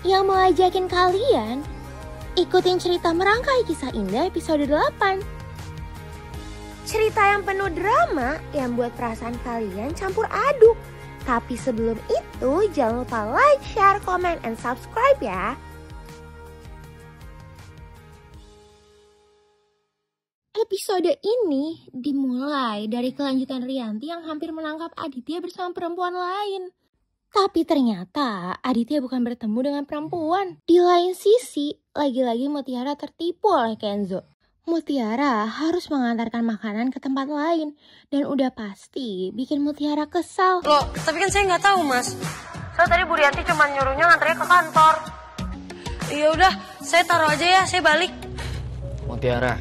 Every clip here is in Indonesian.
yang mau ajakin kalian ikutin cerita Merangkai Kisah Indah episode 8. Cerita yang penuh drama yang buat perasaan kalian campur aduk. Tapi sebelum itu jangan lupa like, share, comment, and subscribe ya. Episode ini dimulai dari kelanjutan Rianti yang hampir menangkap Aditya bersama perempuan lain. Tapi ternyata Aditya bukan bertemu dengan perempuan. Di lain sisi, lagi-lagi Mutiara tertipu oleh Kenzo. Mutiara harus mengantarkan makanan ke tempat lain. Dan udah pasti bikin Mutiara kesal. Loh, tapi kan saya nggak tahu, Mas. Saya tadi Bu Rianti cuma nyuruhnya nganternya ke kantor. Ya udah, saya taruh aja ya, saya balik. Mutiara,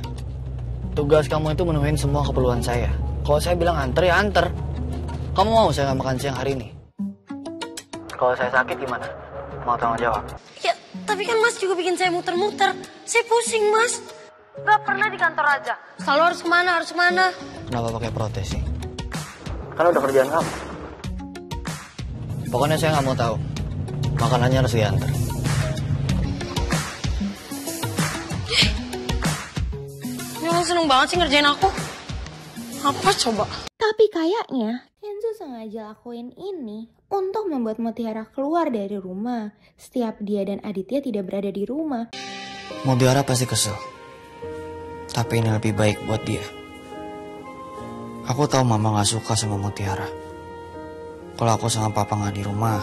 tugas kamu itu menuhin semua keperluan saya. Kalau saya bilang anter ya anter. Kamu mau saya nggak makan siang hari ini? Kalau saya sakit gimana? Mau tanggung jawab? Ya, tapi kan Mas juga bikin saya muter-muter. Saya pusing, Mas. Gak pernah di kantor aja. Selalu harus kemana. Kenapa pakai protes sih? Kan udah kerjaan kamu. Pokoknya saya nggak mau tahu. Makanannya harus diantar. Ini orang seneng banget sih ngerjain aku. Apa coba? Tapi kayaknya Kenzo sengaja lakuin ini untuk membuat Mutiara keluar dari rumah setiap dia dan Aditya tidak berada di rumah. Mutiara pasti kesel. Tapi ini lebih baik buat dia. Aku tahu mama gak suka sama Mutiara. Kalau aku sama papa gak di rumah,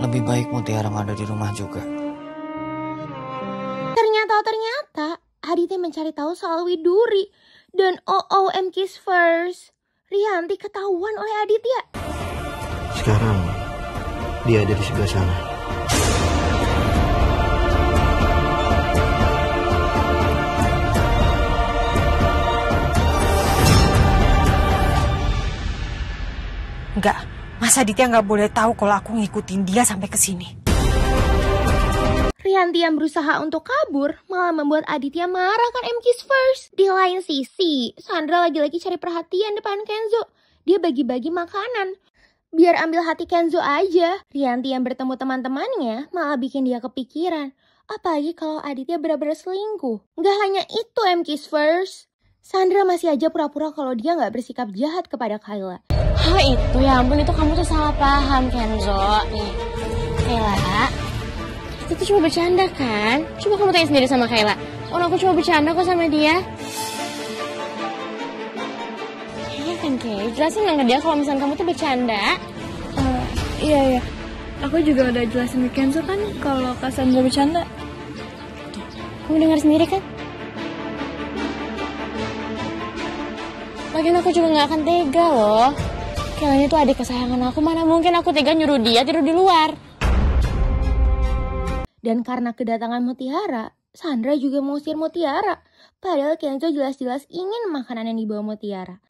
lebih baik Mutiara gak ada di rumah juga. Ternyata Aditya mencari tahu soal Widuri. Dan OOM Kiss First, Rianti ketahuan oleh Aditya. Sekarang dia ada di sebelah sana. Enggak, Mas Aditya nggak boleh tahu kalau aku ngikutin dia sampai ke sini. Rianti yang berusaha untuk kabur malah membuat Aditya marah kan Kiss First. Di lain sisi, Sandra lagi-lagi cari perhatian depan Kenzo. Dia bagi-bagi makanan. Biar ambil hati Kenzo aja. Rianti yang bertemu teman-temannya malah bikin dia kepikiran. Apalagi kalau Aditya benar-benar selingkuh. Gak hanya itu Kiss First. Sandra masih aja pura-pura kalau dia gak bersikap jahat kepada Kayla. Oh itu ya ampun, itu kamu tuh salah paham Kenzo. Nih, Kayla, itu cuma bercanda kan? Coba kamu tanya sendiri sama Kayla. Oh aku cuma bercanda kok sama dia. Iya kan Kay, jelasin nggak ke dia kalau misalnya kamu tuh bercanda. Iya. Aku juga udah jelasin ke Kenzo kan kalau Kak Sandra bercanda. Tuh, kamu dengar sendiri kan? Lagian aku juga nggak akan tega loh. Kayaknya itu adik kesayangan aku, mana mungkin aku tega nyuruh dia tidur di luar. Dan karena kedatangan Mutiara, Sandra juga mengusir Mutiara. Padahal Kenzo jelas-jelas ingin makanan yang dibawa Mutiara.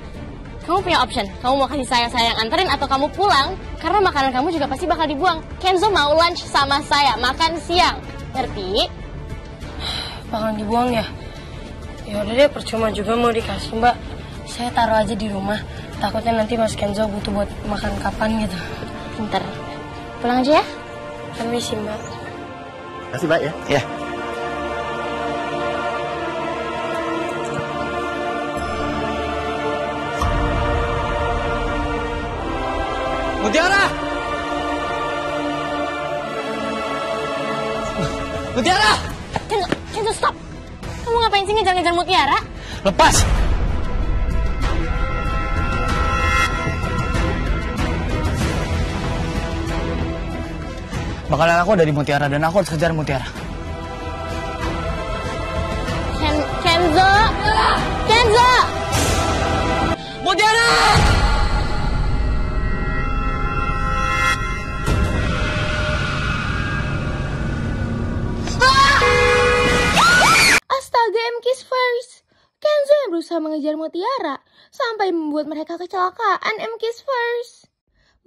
Kamu punya option, kamu mau kasih saya yang anterin atau kamu pulang. Karena makanan kamu juga pasti bakal dibuang. Kenzo mau lunch sama saya, makan siang. Ngerti? Bakalan dibuang ya? Ya udah deh, percuma juga mau dikasih Mbak. Saya taruh aja di rumah. Takutnya nanti Mas Kenzo butuh buat makan kapan gitu. Pinter. Pulang aja ya? Permisi Mbak. Kasih Mbak ya. Ya. Mutiara! Mutiara! Kenzo stop! Kamu ngapain sih ngejar-ngejar Mutiara? Lepas! Makanan aku ada di Mutiara dan aku harus kejar Mutiara. Kenzo! Kenzo! Mutiara! Astaga Kiss First. Kenzo yang berusaha mengejar Mutiara sampai membuat mereka kecelakaan Kiss First.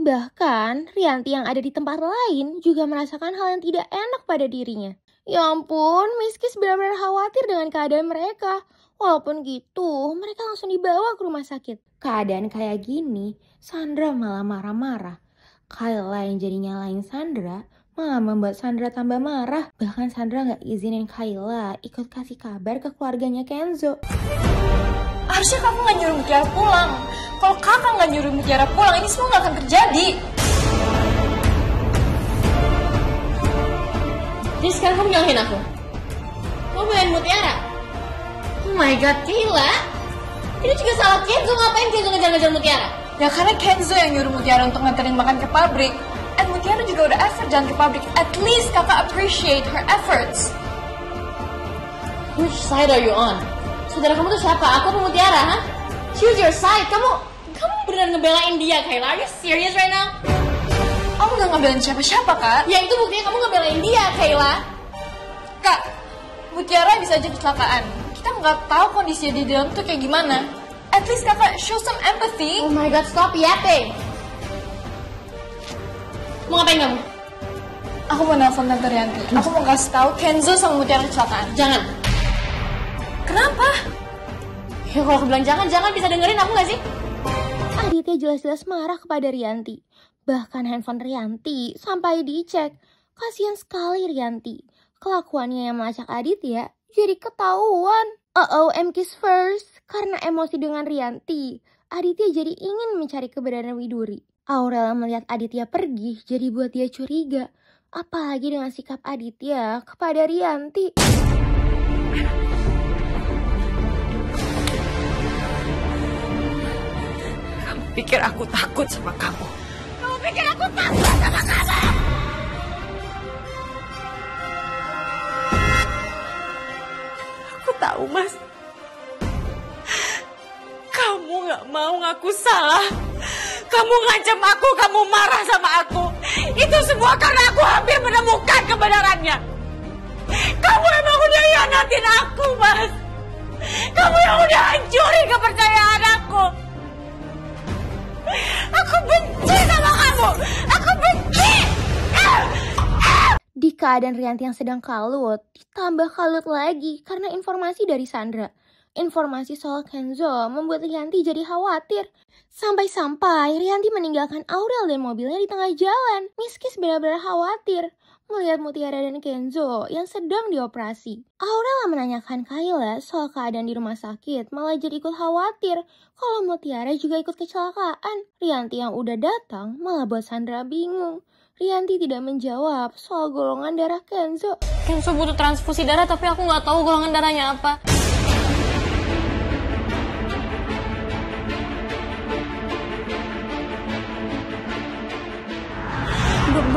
Bahkan, Rianti yang ada di tempat lain juga merasakan hal yang tidak enak pada dirinya. Ya ampun, Miss Kiss benar-benar khawatir dengan keadaan mereka. Walaupun gitu, mereka langsung dibawa ke rumah sakit. Keadaan kayak gini, Sandra malah marah-marah. Kayla yang jadi nyalain Sandra malah membuat Sandra tambah marah. Bahkan Sandra nggak izinin Kayla ikut kasih kabar ke keluarganya Kenzo. Harusnya kamu nggak nyuruh Mutiara pulang. Kalau kakak nggak nyuruh Mutiara pulang, ini semua nggak akan terjadi. Jadi sekarang kamu nyalahin aku? Kamu belain Mutiara? Oh my god, Kayla. Ini juga salah Kenzo, ngapain Kenzo ngejar-ngejar Mutiara? Ya karena Kenzo yang nyuruh Mutiara untuk nganterin makan ke pabrik. And Mutiara juga udah effort jalan ke pabrik. At least kakak appreciate her efforts. Which side are you on? Saudara kamu tuh siapa? Aku atau Mutiara, ha? Choose your side. Kamu beneran ngebelain dia, Kayla. Are you serious right now? Aku nggak ngebelain siapa-siapa, Kak. Ya itu buktinya kamu ngebelain dia, Kayla. Kak, Mutiara bisa aja kecelakaan. Kita nggak tahu kondisinya di dalam tuh kayak gimana. At least kakak show some empathy. Oh my god, stop yapping. Mau ngapain kamu? Aku mau nelfon Tante Rianti. Aku mau kasih tahu Kenzo sama Mutiara kecelakaan. Jangan. Kenapa? Ya kalau aku bilang jangan bisa dengerin aku gak sih? Aditya jelas-jelas marah kepada Rianti. Bahkan handphone Rianti sampai dicek. Kasihan sekali Rianti. Kelakuannya yang melacak Aditya jadi ketahuan. MK's first. Karena emosi dengan Rianti, Aditya jadi ingin mencari kebenaran Widuri. Aurel melihat Aditya pergi jadi buat dia curiga. Apalagi dengan sikap Aditya kepada Rianti. Kamu pikir aku takut sama kamu? Kamu pikir aku takut sama kamu? Aku tahu, Mas. Kamu gak mau ngaku salah. Kamu ngancam aku, kamu marah sama aku. Itu semua karena aku hampir menemukan kebenarannya. Kamu emang udah hianatin aku, Mas. Kamu yang udah hancurin kepercayaan aku. Aku benci sama kamu. Aku benci. Di keadaan Rianti yang sedang kalut, ditambah kalut lagi karena informasi dari Sandra. Informasi soal Kenzo membuat Rianti jadi khawatir. Sampai-sampai Rianti meninggalkan Aurel dan mobilnya di tengah jalan. Miskis benar-benar khawatir melihat Mutiara dan Kenzo yang sedang dioperasi. Aurel menanyakan Kayla soal keadaan di rumah sakit, malah jadi ikut khawatir kalau Mutiara juga ikut kecelakaan. Rianti yang udah datang malah buat Sandra bingung. Rianti tidak menjawab soal golongan darah Kenzo. Kenzo butuh transfusi darah tapi aku nggak tahu golongan darahnya apa.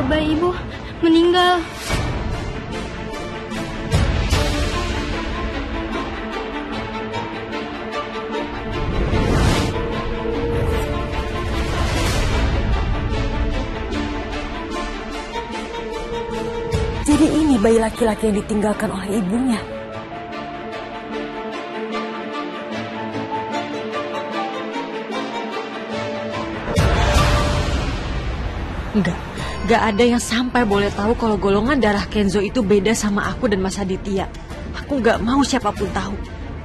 Bayi ibu meninggal. Jadi ini bayi laki-laki yang ditinggalkan oleh ibunya. Gak ada yang sampai boleh tahu kalau golongan darah Kenzo itu beda sama aku dan Mas Aditya. Aku gak mau siapapun tahu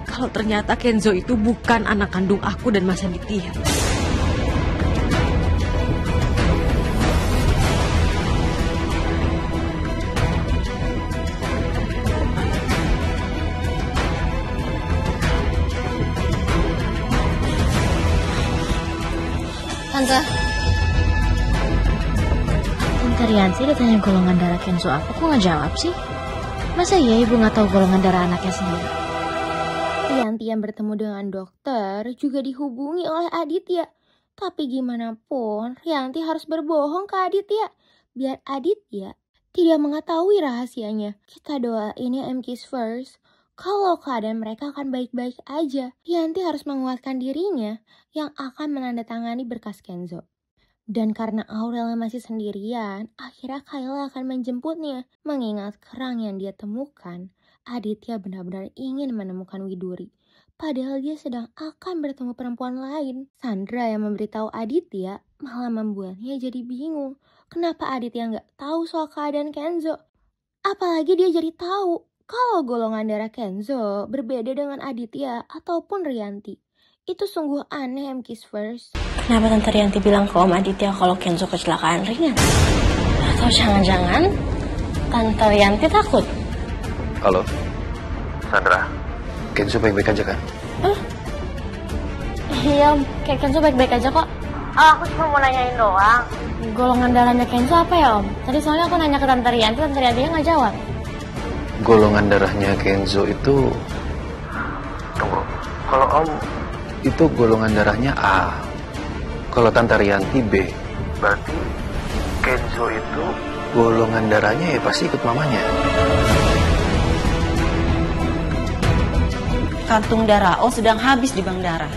kalau ternyata Kenzo itu bukan anak kandung aku dan Mas Aditya. Tante Rianti ditanya golongan darah Kenzo apa, kok nggak jawab sih? Masa iya ibu nggak tahu golongan darah anaknya sendiri? Rianti yang bertemu dengan dokter juga dihubungi oleh Aditya. Tapi gimana pun Rianti harus berbohong ke Aditya biar Aditya tidak mengetahui rahasianya. Kita doain ya MK's first. Kalau keadaan mereka akan baik-baik aja, Rianti harus menguatkan dirinya yang akan menandatangani berkas Kenzo. Dan karena Aurel masih sendirian, akhirnya Kayla akan menjemputnya. Mengingat kerang yang dia temukan, Aditya benar-benar ingin menemukan Widuri. Padahal dia sedang akan bertemu perempuan lain. Sandra yang memberitahu Aditya malah membuatnya jadi bingung. Kenapa Aditya nggak tahu soal keadaan Kenzo? Apalagi dia jadi tahu kalau golongan darah Kenzo berbeda dengan Aditya ataupun Rianti. Itu sungguh aneh MK's first. Kenapa Tante Rianti bilang ke Om Aditya kalau Kenzo kecelakaan ringan? Atau jangan-jangan Tante Rianti takut? Halo, Sandra. Kenzo baik-baik aja kan? Iya, Kenzo baik-baik aja kok. Aku cuma mau nanyain doang. Golongan darahnya Kenzo apa ya Om? Tadi soalnya aku nanya ke Tante Riantinya nggak jawab. Golongan darahnya Kenzo itu... Tunggu, kalau Om itu golongan darahnya A. Kalau Tante Rianti B. Berarti Kenzo itu golongan darahnya ya pasti ikut mamanya. Kantung darah O sedang habis di bank darah.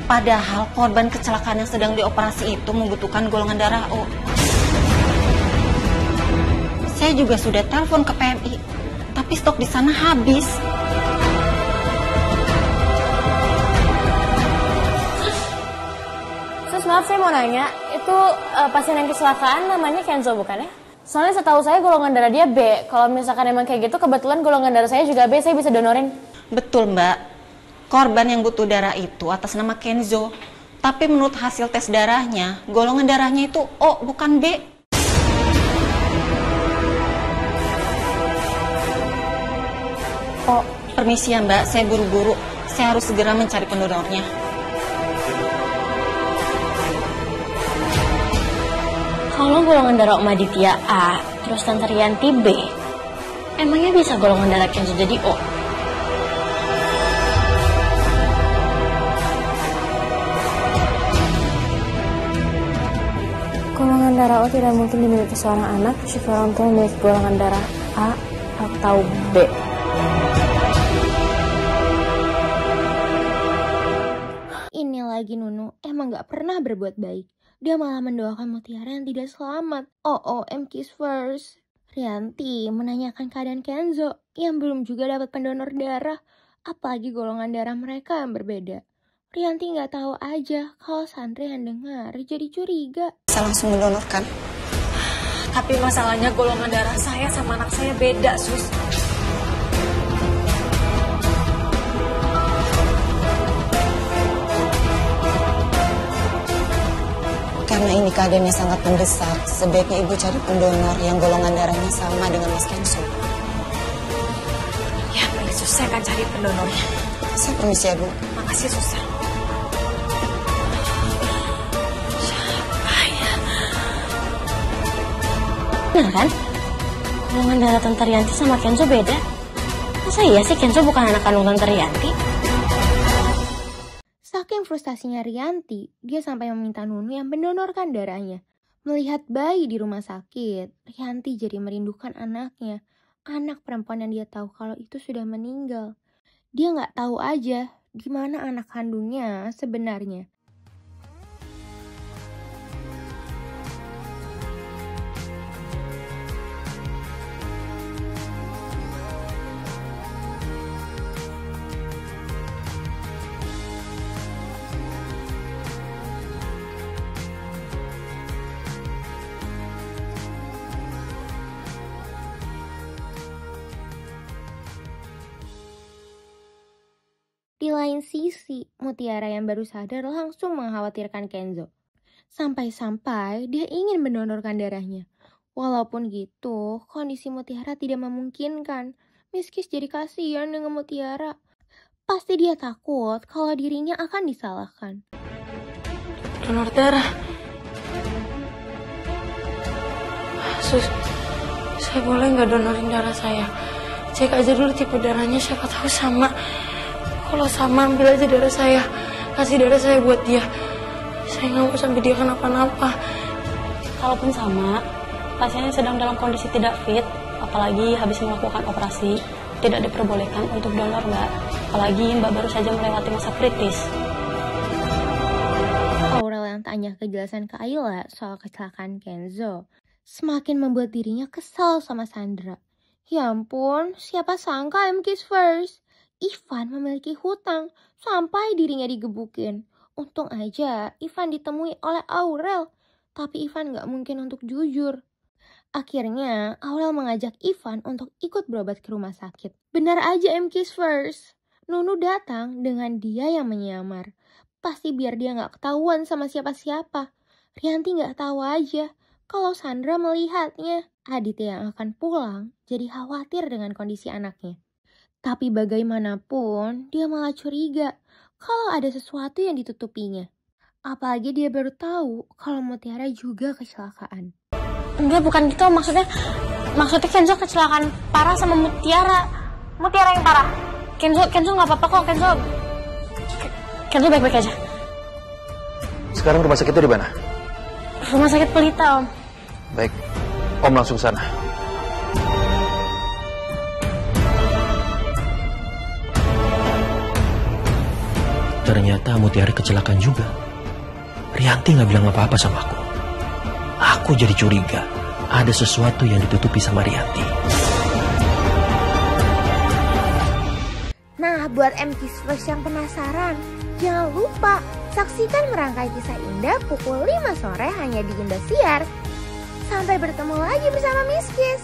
Padahal korban kecelakaan yang sedang dioperasi itu membutuhkan golongan darah O. Saya juga sudah telepon ke PMI, tapi stok di sana habis. Sus, maaf saya mau nanya, itu pasien yang kecelakaan namanya Kenzo bukan ya? Soalnya setahu saya golongan darah dia B. Kalau misalkan emang kayak gitu, kebetulan golongan darah saya juga B, saya bisa donorin. Betul Mbak. Korban yang butuh darah itu atas nama Kenzo. Tapi menurut hasil tes darahnya, golongan darahnya itu O bukan B. Oh, permisi ya Mbak, saya buru-buru. Saya harus segera mencari pendonornya. Kalau golongan darah Om Aditya A, terus Tante Rianti B, emangnya bisa golongan darah Kenzo jadi O? Golongan darah O tidak mungkin dimiliki seorang anak jika orang tua memiliki golongan darah A atau B. Ini lagi Nunu, emang gak pernah berbuat baik. Dia malah mendoakan Mutiara yang tidak selamat. Kiss first. Rianti menanyakan keadaan Kenzo yang belum juga dapat pendonor darah. Apalagi golongan darah mereka yang berbeda. Rianti gak tahu aja kalau Sandra yang dengar jadi curiga. Saya langsung mendonorkan. Tapi masalahnya golongan darah saya sama anak saya beda, Sus. Karena ini keadaannya sangat mendesak, sebaiknya Ibu cari pendonor yang golongan darahnya sama dengan Mas Kenzo. Ya, baik Sus, saya akan cari pendonornya. Saya permisi ya, Bu. Makasih, Sus. Bener kan? Golongan darah Tante Rianti sama Kenzo beda. Masa iya sih Kenzo bukan anak kandung Tante Rianti? Saking frustasinya Rianti, dia sampai meminta Nunu yang mendonorkan darahnya. Melihat bayi di rumah sakit, Rianti jadi merindukan anaknya. Anak perempuan yang dia tahu kalau itu sudah meninggal. Dia nggak tahu aja gimana anak kandungnya sebenarnya. Di lain sisi, Mutiara yang baru sadar langsung mengkhawatirkan Kenzo. Sampai-sampai dia ingin mendonorkan darahnya. Walaupun gitu, kondisi Mutiara tidak memungkinkan. Miskis jadi kasihan dengan Mutiara. Pasti dia takut kalau dirinya akan disalahkan. Donor darah. Sus, saya boleh nggak donorin darah saya? Cek aja dulu tipe darahnya, siapa tahu sama. Kalau sama, ambil aja darah saya. Kasih darah saya buat dia. Saya nggak mau sampai dia kenapa-napa. Kalaupun sama, pasiennya sedang dalam kondisi tidak fit, apalagi habis melakukan operasi, tidak diperbolehkan untuk donor, Mbak. Apalagi Mbak baru saja melewati masa kritis. Aurel yang tanya kejelasan ke Ayla soal kecelakaan Kenzo semakin membuat dirinya kesal sama Sandra. Ya ampun, siapa sangka Kiss first. Ivan memiliki hutang sampai dirinya digebukin. Untung aja Ivan ditemui oleh Aurel, tapi Ivan gak mungkin untuk jujur. Akhirnya Aurel mengajak Ivan untuk ikut berobat ke rumah sakit. Benar aja Kiss first. Nunu datang dengan dia yang menyamar. Pasti biar dia gak ketahuan sama siapa-siapa. Rianti gak tahu aja Kalau Sandra melihatnya, Aditya yang akan pulang jadi khawatir dengan kondisi anaknya. Tapi bagaimanapun, dia malah curiga kalau ada sesuatu yang ditutupinya. Apalagi dia baru tahu kalau Mutiara juga kecelakaan. Enggak, bukan gitu maksudnya Kenzo kecelakaan parah sama Mutiara yang parah. Kenzo nggak apa-apa kok. Kenzo baik-baik aja. Sekarang rumah sakit itu di mana? Rumah sakit Pelita, Om. Baik, Om langsung sana. Ternyata Mutiara kecelakaan juga. Rianti nggak bilang apa-apa sama aku. Aku jadi curiga ada sesuatu yang ditutupi sama Rianti. Nah, buat MKisVerse yang penasaran, jangan lupa saksikan Merangkai Kisah Indah pukul 5 sore hanya di Indosiar. Sampai bertemu lagi bersama Miss Kiss.